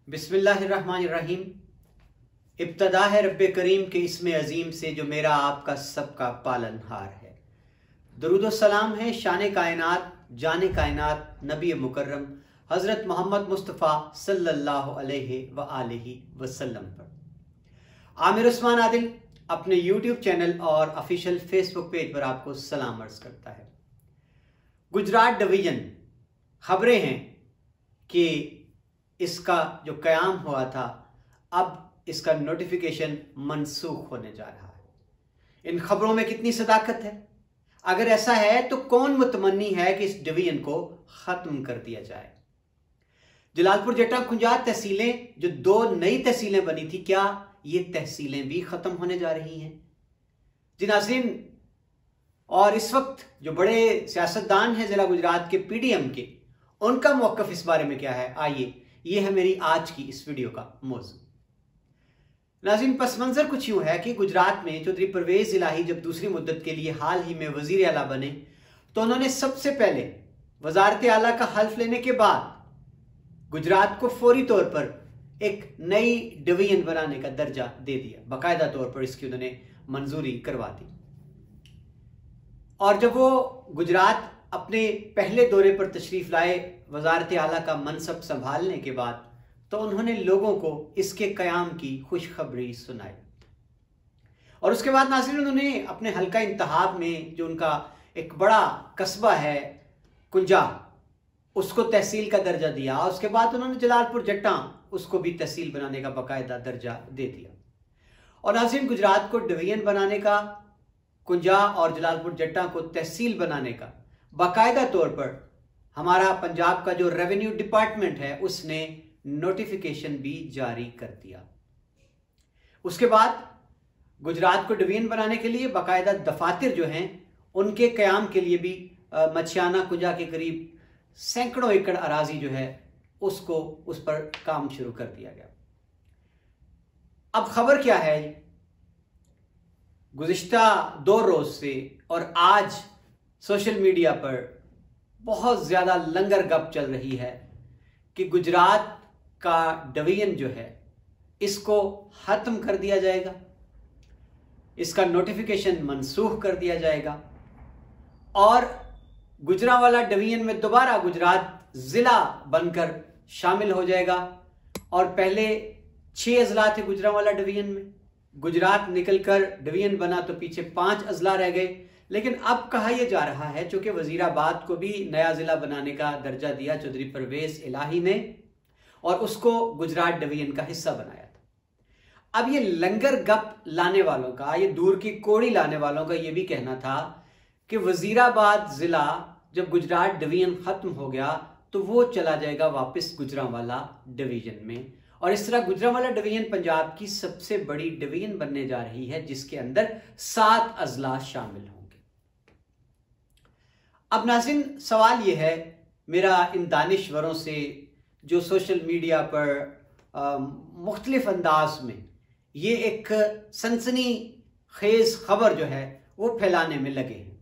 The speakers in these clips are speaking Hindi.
बिस्मिल्लाहिर्रहमानिर्रहीम। इब्तदा है रब्बे करीम के इसमें अजीम से जो मेरा आपका सबका पालनहार है। दरूद सलाम है शान कायनात जाने कायनात नबी मुकर्रम हज़रत मोहम्मद मुस्तफ़ा सल्लल्लाहु अलैहि व आलिहि वसल्लम पर। आमिर उस्मान आदिल अपने यूट्यूब चैनल और ऑफिशियल फेसबुक पेज पर आपको सलाम अर्ज करता है। गुजरात डिवीजन खबरें हैं कि इसका जो क़याम हुआ था अब इसका नोटिफिकेशन मनसूख होने जा रहा है। इन खबरों में कितनी सदाकत है? अगर ऐसा है तो कौन मुतमन्नी है कि इस डिवीजन को ख़त्म कर दिया जाए। जलालपुर जट्टा खुंजात तहसीलें जो दो नई तहसीलें बनी थी, क्या ये तहसीलें भी ख़त्म होने जा रही हैं? जी नाज़रीन, और इस वक्त जो बड़े सियासतदान हैं ज़िला गुजरात के PDM के, उनका मौक़िफ़ इस बारे में क्या है, आइए ये है मेरी आज की इस वीडियो का मौजू। नाज़रीन, पस मंज़र कुछ यूँ है कि गुजरात में चौधरी परवेज़ इलाही जब दूसरी मुद्दत के लिए हाल ही में वज़ीर आला बने तो उन्होंने सबसे पहले वज़ारत आला का हल्फ लेने के बाद गुजरात को फौरी तौर पर एक नई डिवीजन बनाने का दर्जा दे दिया। बाकायदा तौर पर इसकी उन्होंने मंजूरी करवा दी। और जब वो गुजरात अपने पहले दौरे पर तशरीफ़ लाए वज़ारत आला का मनसब संभालने के बाद, तो उन्होंने लोगों को इसके क़याम की खुशखबरी सुनाई। और उसके बाद नाज़रीन उन्होंने अपने हल्का इंतखाब में जो उनका एक बड़ा कस्बा है कुंजा, उसको तहसील का दर्जा दिया। और उसके बाद उन्होंने जलालपुर जट्टा उसको भी तहसील बनाने का बाकायदा दर्जा दे दिया। और नाज़रीन, गुजरात को डिवीजन बनाने का, कुंजा और जलालपुर जट्टा को तहसील बनाने का बाकायदा तौर पर हमारा पंजाब का जो रेवेन्यू डिपार्टमेंट है उसने नोटिफिकेशन भी जारी कर दिया। उसके बाद गुजरात को डिवीजन बनाने के लिए बाकायदा दफातर जो हैं उनके क़याम के लिए भी मछियाना कुंजा के करीब सैकड़ों एकड़ अराजी जो है उसको उस पर काम शुरू कर दिया गया। अब खबर क्या है, गुज़िश्ता 2 रोज से और आज सोशल मीडिया पर बहुत ज़्यादा लंगर गप चल रही है कि गुजरात का डिवीजन जो है इसको ख़त्म कर दिया जाएगा, इसका नोटिफिकेशन मनसूख कर दिया जाएगा और गुजरांवाला डिवीजन में दोबारा गुजरात ज़िला बनकर शामिल हो जाएगा। और पहले 6 अजला थे गुजरांवाला डिवीजन में, गुजरात निकलकर डिवीजन बना तो पीछे 5 अजला रह गए। लेकिन अब कहा यह जा रहा है, चूंकि वजीराबाद को भी नया जिला बनाने का दर्जा दिया चौधरी परवेज़ इलाही ने और उसको गुजरात डिवीजन का हिस्सा बनाया था। अब ये लंगर गप लाने वालों का, ये दूर की कोड़ी लाने वालों का ये भी कहना था कि वजीराबाद जिला जब गुजरात डिवीजन खत्म हो गया तो वो चला जाएगा वापस गुजरांवाला डिवीजन में। और इस तरह गुजरांवाला डिवीजन पंजाब की सबसे बड़ी डिवीजन बनने जा रही है जिसके अंदर 7 अजला शामिल होंगे। अब नाज़रीन, सवाल यह है मेरा इन दानिश्वरों से जो सोशल मीडिया पर मुख्तलिफ अंदाज में ये एक सनसनी खेज खबर जो है वो फैलाने में लगे हैं,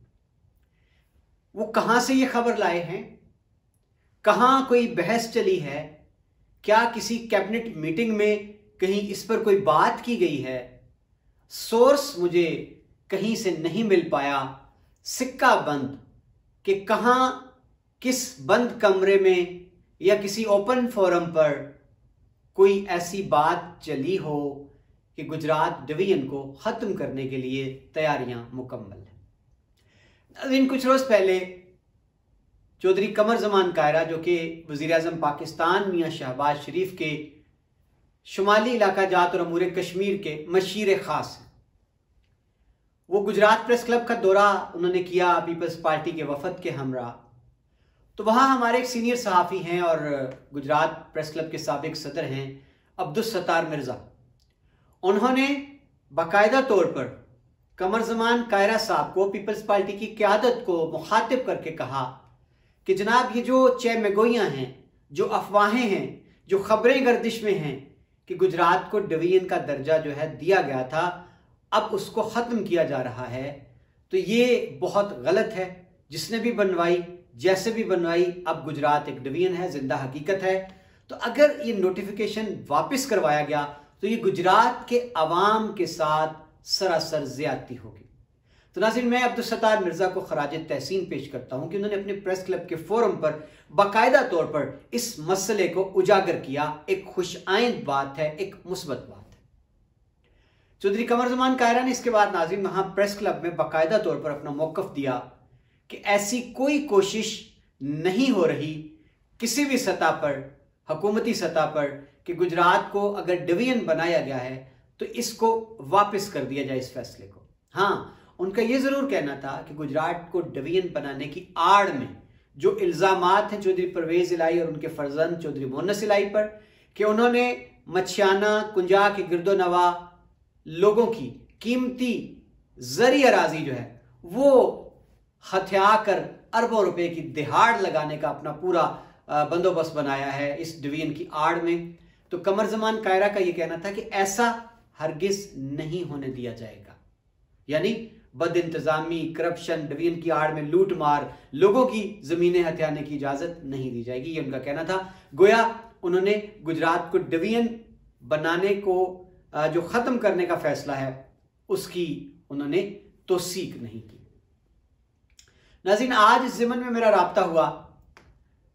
वो कहाँ से ये खबर लाए हैं, कहाँ कोई बहस चली है, क्या किसी कैबिनेट मीटिंग में कहीं इस पर कोई बात की गई है? सोर्स मुझे कहीं से नहीं मिल पाया, सिक्का बंद कि कहाँ किस बंद कमरे में या किसी ओपन फोरम पर कोई ऐसी बात चली हो कि गुजरात डिवीजन को ख़त्म करने के लिए तैयारियां मुकम्मल हैं। कुछ रोज़ पहले चौधरी कमर ज़मान कायरा जो कि वज़ीर-ए-आज़म पाकिस्तान मियाँ शहबाज शरीफ के शुमाली इलाका जात और अमूर कश्मीर के मशीर ख़ास हैं, वो गुजरात प्रेस क्लब का दौरा उन्होंने किया पीपल्स पार्टी के वफद के हमरा। तो वहाँ हमारे एक सीनियर सहाफ़ी हैं और गुजरात प्रेस क्लब के साबिक सदर हैं अब्दुल सत्तार मिर्ज़ा, उन्होंने बाकायदा तौर पर कमर ज़मान कायरा साहब को, पीपल्स पार्टी की क़यादत को मुखातिब करके कहा कि जनाब ये जो चहमगोइयाँ हैं, जो अफवाहें हैं, जो ख़बरें गर्दिश में हैं कि गुजरात को डिवीजन का दर्जा जो है दिया गया था अब उसको ख़त्म किया जा रहा है, तो ये बहुत गलत है। जिसने भी बनवाई, जैसे भी बनवाई, अब गुजरात एक डिवीजन है, जिंदा हकीकत है। तो अगर ये नोटिफिकेशन वापस करवाया गया तो ये गुजरात के अवाम के साथ सरासर ज्यादती होगी। तो नाज़रीन, मैं अब्दुल सत्तार मिर्जा को खराज तहसीन पेश करता हूं कि उन्होंने अपने प्रेस क्लब के फोरम पर बाकायदा तौर पर इस मसले को उजागर किया। एक खुशआइंद बात है, एक मुस्बत बात है। चौधरी कमर ज़मान कायरा ने इसके बाद नाज़रीन वहां प्रेस क्लब में बाकायदा तौर पर अपना मौक़िफ़ दिया कि ऐसी कोई कोशिश नहीं हो रही किसी भी सतह पर, हुकूमती सतह पर, कि गुजरात को अगर डिवीजन बनाया गया है तो इसको वापस कर दिया जाए इस फैसले को। हाँ, उनका यह जरूर कहना था कि गुजरात को डिवीजन बनाने की आड़ में जो इल्जामात हैं चौधरी परवेज इलाही और उनके फर्जंद चौधरी मोहन्नस इलाही पर कि उन्होंने मछियाना कुंजा के गिरदोनवा लोगों की कीमती जरी अराजी जो है वो हथिया कर अरबों रुपए की दिहाड़ लगाने का अपना पूरा बंदोबस्त बनाया है इस डिवीजन की आड़ में। तो कमर ज़मान कायरा का यह कहना था कि ऐसा हरगिज नहीं होने दिया जाएगा, यानी बद इंतजामी, करप्शन, डिवीजन की आड़ में लूट मार, लोगों की जमीनें हथियाने की इजाजत नहीं दी जाएगी, ये उनका कहना था। गोया उन्होंने गुजरात को डिवीजन बनाने को जो खत्म करने का फैसला है उसकी उन्होंने तौसीक नहीं की। नाज़रीन, आज इस ज़िमन में मेरा राब्ता हुआ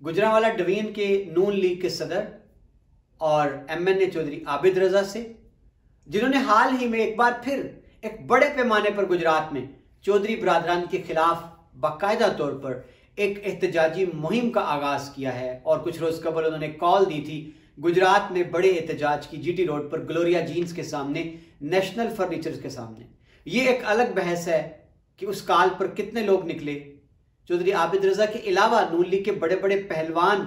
गुजरांवाला डिवीजन के नून लीग के सदर और MNA चौधरी आबिद रजा से, जिन्होंने हाल ही में एक बार फिर एक बड़े पैमाने पर गुजरात में चौधरी बरादरान के खिलाफ बाकायदा तौर पर एक एहतजाजी मुहिम का आगाज किया है। और कुछ रोज कबल उन्होंने कॉल दी थी गुजरात में बड़े एहतजाज की, GT रोड पर ग्लोरिया जीन्स के सामने, नेशनल फर्नीचर के सामने। ये एक अलग बहस है कि उस कॉल पर कितने लोग निकले। चौधरी आबिद रजा के अलावा नून लीग के बड़े बड़े पहलवान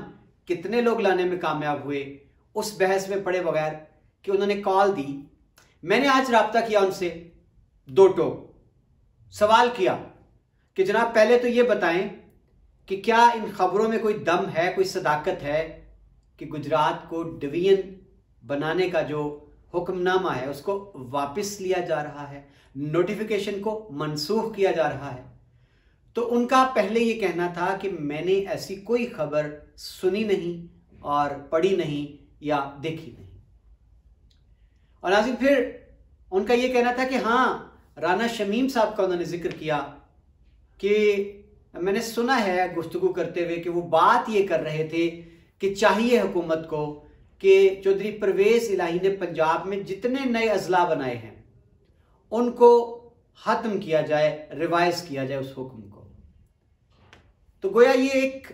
कितने लोग लाने में कामयाब हुए, उस बहस में पड़े बगैर कि उन्होंने कॉल दी। मैंने आज राब्ता किया उनसे, दो टोक सवाल किया कि जनाब पहले तो ये बताएं कि क्या इन खबरों में कोई दम है, कोई सदाकत है कि गुजरात को डिवीजन बनाने का जो हुक्मनामा है उसको वापस लिया जा रहा है, नोटिफिकेशन को मनसूख किया जा रहा है। तो उनका पहले ये कहना था कि मैंने ऐसी कोई खबर सुनी नहीं और पढ़ी नहीं या देखी नहीं। और नाज़रीन, फिर उनका ये कहना था कि हाँ, राना शमीम साहब का उन्होंने जिक्र किया कि मैंने सुना है गुफ्तगू करते हुए कि वो बात ये कर रहे थे कि चाहिए हुकूमत को कि चौधरी परवेज इलाही ने पंजाब में जितने नए अजला बनाए हैं उनको खत्म किया जाए, रिवाइज किया जाए उस हुक्म को। तो गोया ये एक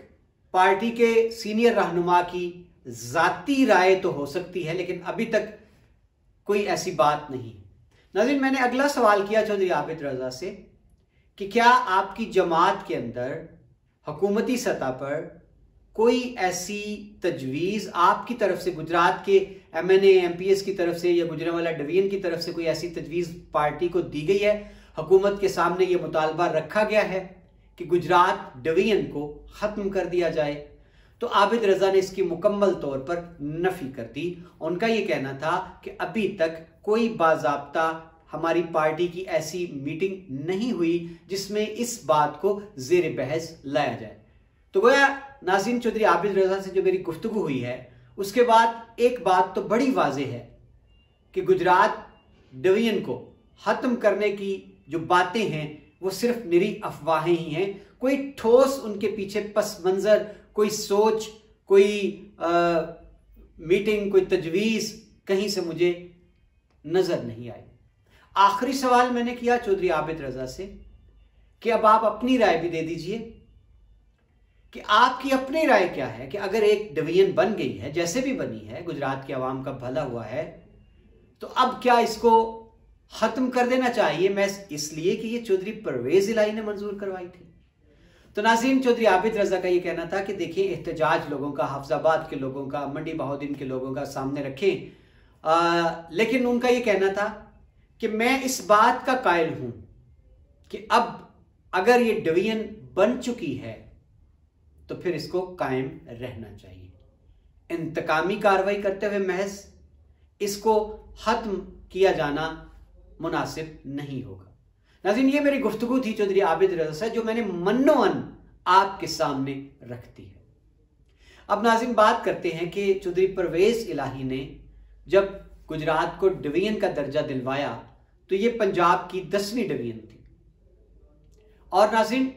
पार्टी के सीनियर रहनुमा की जाती राय तो हो सकती है, लेकिन अभी तक कोई ऐसी बात नहीं। नाज़रीन, मैंने अगला सवाल किया चौधरी आबिद रजा से कि क्या आपकी जमात के अंदर हुकूमती सतह पर कोई ऐसी तजवीज़ आपकी तरफ से, गुजरात के MNA MPS की तरफ से या गुजरांवाला डिवीजन की तरफ से कोई ऐसी तजवीज़ पार्टी को दी गई है, हुकूमत के सामने ये मुतालबा रखा गया है कि गुजरात डिवीजन को ख़त्म कर दिया जाए? तो आबिद रजा ने इसकी मुकम्मल तौर पर नफी कर दी। उनका ये कहना था कि अभी तक कोई बाज़ाब्ता हमारी पार्टी की ऐसी मीटिंग नहीं हुई जिसमें इस बात को ज़ेर बहस लाया जाए। तो गोया नाज़रीन, चौधरी आबिद रजा से जो मेरी गुफ्तगू हुई है उसके बाद एक बात तो बड़ी वाज़ेह है कि गुजरात डिवीजन को ख़त्म करने की जो बातें हैं वो सिर्फ निरी अफवाहें ही हैं। कोई ठोस उनके पीछे पस मंज़र, कोई सोच, कोई मीटिंग, कोई तजवीज़ कहीं से मुझे नज़र नहीं आई। आखिरी सवाल मैंने किया चौधरी आबिद रजा से कि अब आप अपनी राय भी दे दीजिए कि आपकी अपनी राय क्या है कि अगर एक डिवीजन बन गई है, जैसे भी बनी है, गुजरात के अवाम का भला हुआ है, तो अब क्या इसको खत्म कर देना चाहिए? मैं इसलिए कि ये चौधरी परवेज इलाही ने मंजूर करवाई थी। तो नाज़रीन, चौधरी आबिद रजा का ये कहना था कि देखिए, एहतजाज लोगों का, हफ्जाबाद के लोगों का, मंडी बहाउद्दीन के लोगों का सामने रखें, लेकिन उनका ये कहना था कि मैं इस बात का कायल हूं कि अब अगर ये डिवीजन बन चुकी है तो फिर इसको कायम रहना चाहिए। इंतकामी कार्रवाई करते हुए महज इसको खत्म किया जाना मुनासिब नहीं होगा। नाज़रीन, ये मेरी गुफ्तगू थी चौधरी आबिद रजा से, जो मैंने मन्नोअन आपके सामने रखती है। अब नाज़रीन बात करते हैं कि चौधरी परवेज इलाही ने जब गुजरात को डिवीजन का दर्जा दिलवाया तो ये पंजाब की 10वीं डिवीजन थी। और नाज़रीन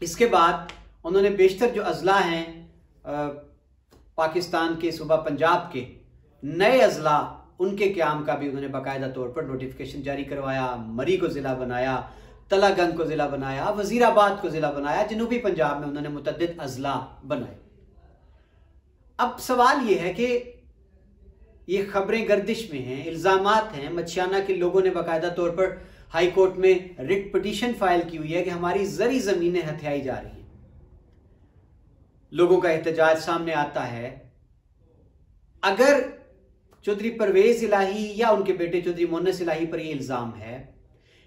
इसके बाद उन्होंने बेशतर जो अजला हैं पाकिस्तान के सूबा पंजाब के नए अजला, उनके क़याम का भी उन्होंने बाकायदा तौर पर नोटिफिकेशन जारी करवाया। मरी को ज़िला बनाया, तलागंग को ज़िला बनाया, वज़ीराबाद को ज़िला बनाया, जनूबी पंजाब में उन्होंने मुतअद्दिद अजला बनाए। अब सवाल ये है कि ये खबरें गर्दिश में हैं, इल्ज़ामात हैं, मच्छियाना के लोगों ने बाकायदा तौर पर हाई कोर्ट में रिट पिटीशन फाइल की हुई है कि हमारी ज़री ज़मीनें हथियाई जा रही हैं। लोगों का एहतजाज सामने आता है। अगर चौधरी परवेज इलाही या उनके बेटे चौधरी मोनस इलाही पर यह इल्ज़ाम है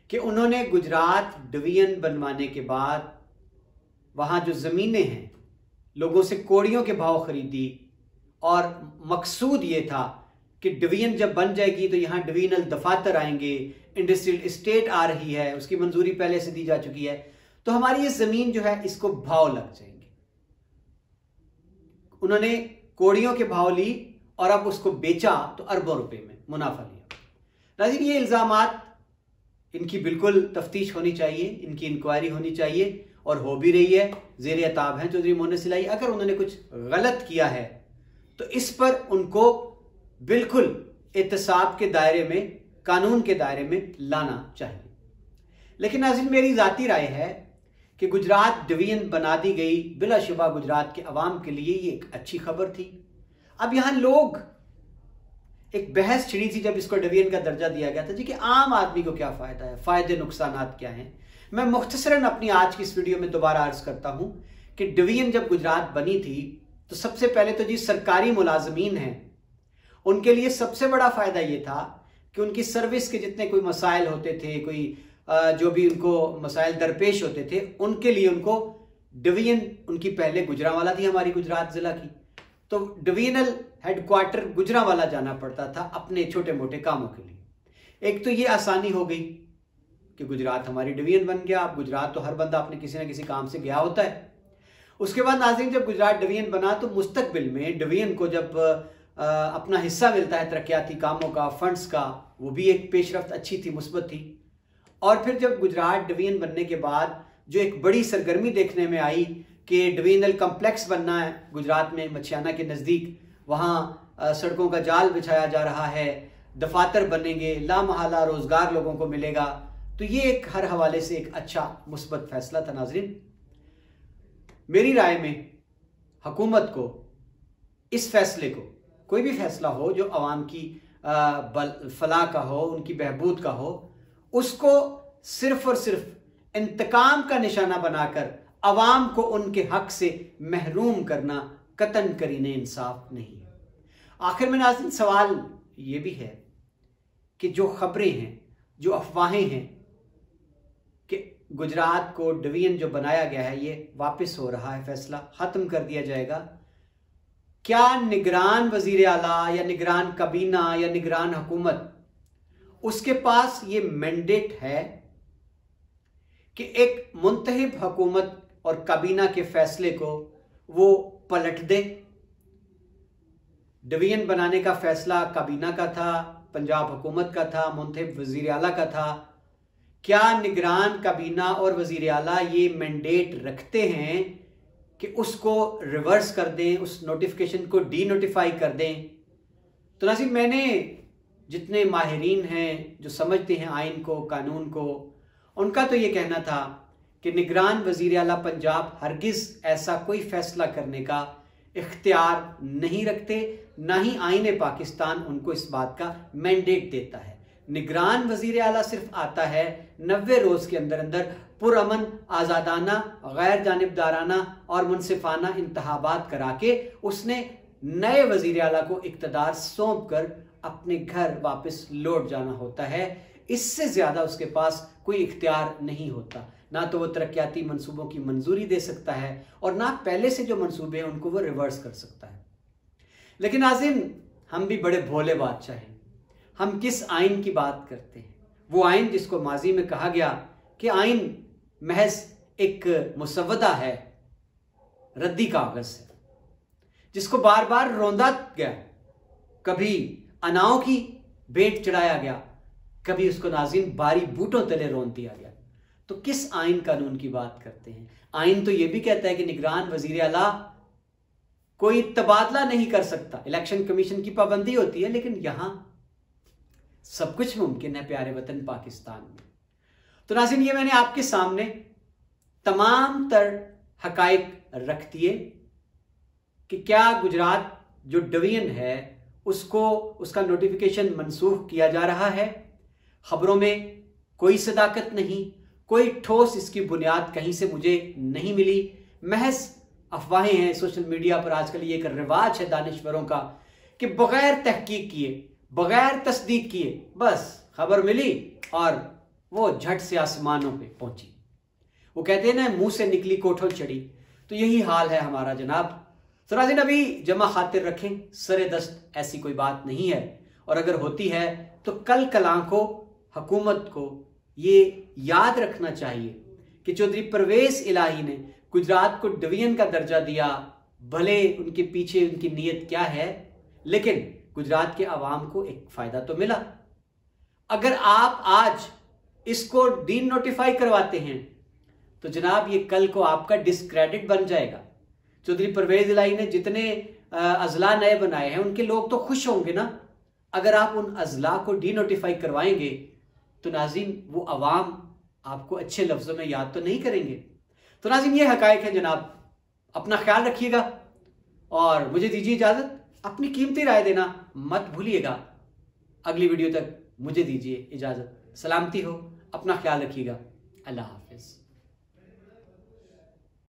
कि उन्होंने गुजरात डिवीजन बनवाने के बाद वहां जो ज़मीनें हैं लोगों से कौड़ियों के भाव खरीदी और मकसूद ये था कि डिवीजन जब बन जाएगी तो यहाँ डिवीजनल दफातर आएंगे, इंडस्ट्रियल इस्टेट आ रही है, उसकी मंजूरी पहले से दी जा चुकी है, तो हमारी ये ज़मीन जो है इसको भाव लग जाएंगे। उन्होंने कौड़ियों के भाव ली और अब उसको बेचा तो अरबों रुपए में मुनाफा लिया। नाज़रीन ये इल्ज़ामात इनकी बिल्कुल तफ्तीश होनी चाहिए, इनकी इंक्वायरी होनी चाहिए और हो भी रही है। ज़ेर अताब हैं चौधरी मोनस इलाही। अगर उन्होंने कुछ गलत किया है तो इस पर उनको बिल्कुल एहतसाब के दायरे में, कानून के दायरे में लाना चाहिए। लेकिन नाज़रीन मेरी ज़ाती राय है कि गुजरात डिवीजन बना दी गई, बिलाशुबा गुजरात के अवाम के लिए ये एक अच्छी खबर थी। अब यहाँ लोग एक बहस छिड़ी थी जब इसको डिवीजन का दर्जा दिया गया था जी कि आम आदमी को क्या फ़ायदा है, फ़ायदे नुकसानात क्या हैं। मैं मुख्तसरन अपनी आज की इस वीडियो में दोबारा अर्ज करता हूं कि डिवीजन जब गुजरात बनी थी तो सबसे पहले तो जी सरकारी मुलाजमीन हैं, उनके लिए सबसे बड़ा फ़ायदा ये था कि उनकी सर्विस के जितने कोई मसाइल होते थे, कोई जो भी उनको मसाइल दरपेश होते थे, उनके लिए उनको डिवीजन, उनकी पहले गुजरांवाला थी हमारी गुजरात ज़िला की, तो डिवीजनल हेडक्वार्टर गुजरांवाला जाना पड़ता था अपने छोटे मोटे कामों के लिए। एक तो ये आसानी हो गई कि गुजरात हमारी डिवीजन बन गया। अब गुजरात तो हर बंदा अपने किसी ना किसी काम से गया होता है। उसके बाद नाज़रीन जब गुजरात डिवीजन बना तो मुस्तकबिल में डिवीजन को जब अपना हिस्सा मिलता है तरक्याती कामों का, फंड्स का, वो भी एक पेशरफ्त अच्छी थी, मुस्बत थी। और फिर जब गुजरात डिवीजन बनने के बाद जो एक बड़ी सरगर्मी देखने में आई कि डिवीजनल कम्प्लेक्स बनना है गुजरात में, मच्छियाना के नज़दीक, वहाँ सड़कों का जाल बिछाया जा रहा है, दफातर बनेंगे, लामहला रोज़गार लोगों को मिलेगा, तो ये एक हर हवाले से एक अच्छा मुस्बत फैसला था। नाज़रीन मेरी राय में हुकूमत को इस फैसले को, कोई भी फैसला हो जो अवाम की फलाह का हो, उनकी बहबूद का हो, उसको सिर्फ और सिर्फ इंतकाम का निशाना बनाकर अवाम को उनके हक से महरूम करना कतन करीने इंसाफ नहीं है। आखिर में नाज़रीन सवाल ये भी है कि जो खबरें हैं, जो अफवाहें हैं कि गुजरात को डिवीजन जो बनाया गया है ये वापस हो रहा है, फैसला ख़त्म कर दिया जाएगा, क्या निगरान वज़ीर आला या निगरान काबीना या निगरान हुकूमत, उसके पास ये मैंडेट है कि एक मुंतहिब हुकूमत और काबीना के फैसले को वो पलट दे? डिवीजन बनाने का फैसला काबीना का था, पंजाब हुकूमत का था, मुंतहिब वज़ीर आला का था। क्या निगरान काबीना और वज़ीर आला ये मैंडेट रखते हैं कि उसको रिवर्स कर दें, उस नोटिफिकेशन को डी नोटिफाई कर दें? तो नाज़रीन मैंने जितने माहिरीन हैं जो समझते हैं आइन को, कानून को, उनका तो ये कहना था कि निगरान वज़ीर आला पंजाब हरगिज़ ऐसा कोई फैसला करने का इख्तियार नहीं रखते, ना ही आईन पाकिस्तान उनको इस बात का मैंडेट देता है। निगरान वज़ीर आला सिर्फ आता है 90 रोज़ के अंदर अंदर पुरअमन, आज़ादाना, गैर जानिबदाराना और मुनसिफाना इंतखाबात करा के उसने नए वज़ीर आला को इक़्तिदार सौंप कर अपने घर वापस लौट जाना होता है। इससे ज़्यादा उसके पास कोई इख्तियार नहीं होता। ना तो वो तरक्याती मंसूबों की मंजूरी दे सकता है और ना पहले से जो मंसूबे हैं उनको वो रिवर्स कर सकता है। लेकिन नाज़रीन हम भी बड़े भोले बादशाह हैं। हम किस आइन की बात करते हैं? वो आइन जिसको माजी में कहा गया कि आइन महज एक मुसव्वदा है, रद्दी कागज़ है। जिसको बार बार रौंदा गया, कभी अनाओं की भेंट चढ़ाया गया, कभी उसको नाज़रीन बारी बूटों तले रौंद दिया गया। तो किस आइन कानून की बात करते हैं? आइन तो यह भी कहता है कि निगरान वजीर आला कोई तबादला नहीं कर सकता, इलेक्शन कमीशन की पाबंदी होती है, लेकिन यहां सब कुछ मुमकिन है प्यारे वतन पाकिस्तान में। तो नाज़रीन, ये मैंने आपके सामने तमाम तर हकाइक रख दिए कि क्या गुजरात जो डिवीजन है उसका नोटिफिकेशन मनसूख किया जा रहा है। खबरों में कोई सदाकत नहीं, कोई ठोस इसकी बुनियाद कहीं से मुझे नहीं मिली, महज अफवाहें हैं। सोशल मीडिया पर आजकल ये एक रिवाज है दानिश्वरों का कि बगैर तहकीक किए, बगैर तस्दीक किए बस खबर मिली और वो झट से आसमानों पे पहुंची। वो कहते हैं ना, मुंह से निकली कोठों चढ़ी। तो यही हाल है हमारा जनाब। तो नाज़रीन, अभी जमा खातिर रखें, सरे दस्त ऐसी कोई बात नहीं है, और अगर होती है तो कल कलां को हुकूमत को ये याद रखना चाहिए कि चौधरी परवेज इलाही ने गुजरात को डिवीजन का दर्जा दिया। भले उनके पीछे उनकी नीयत क्या है, लेकिन गुजरात के आवाम को एक फायदा तो मिला। अगर आप आज इसको डी नोटिफाई करवाते हैं तो जनाब ये कल को आपका डिस्क्रेडिट बन जाएगा। चौधरी परवेज इलाही ने जितने अजला नए बनाए हैं उनके लोग तो खुश होंगे ना। अगर आप उन अजला को डी नोटिफाई करवाएंगे तो नाज़रीन वो अवाम आपको अच्छे लफ्जों में याद तो नहीं करेंगे। तो नाज़रीन, ये हकायक है जनाब। अपना ख्याल रखिएगा और मुझे दीजिए इजाजत। अपनी कीमती राय देना मत भूलिएगा। अगली वीडियो तक मुझे दीजिए इजाजत। सलामती हो, अपना ख्याल रखिएगा। अल्लाह हाफिज।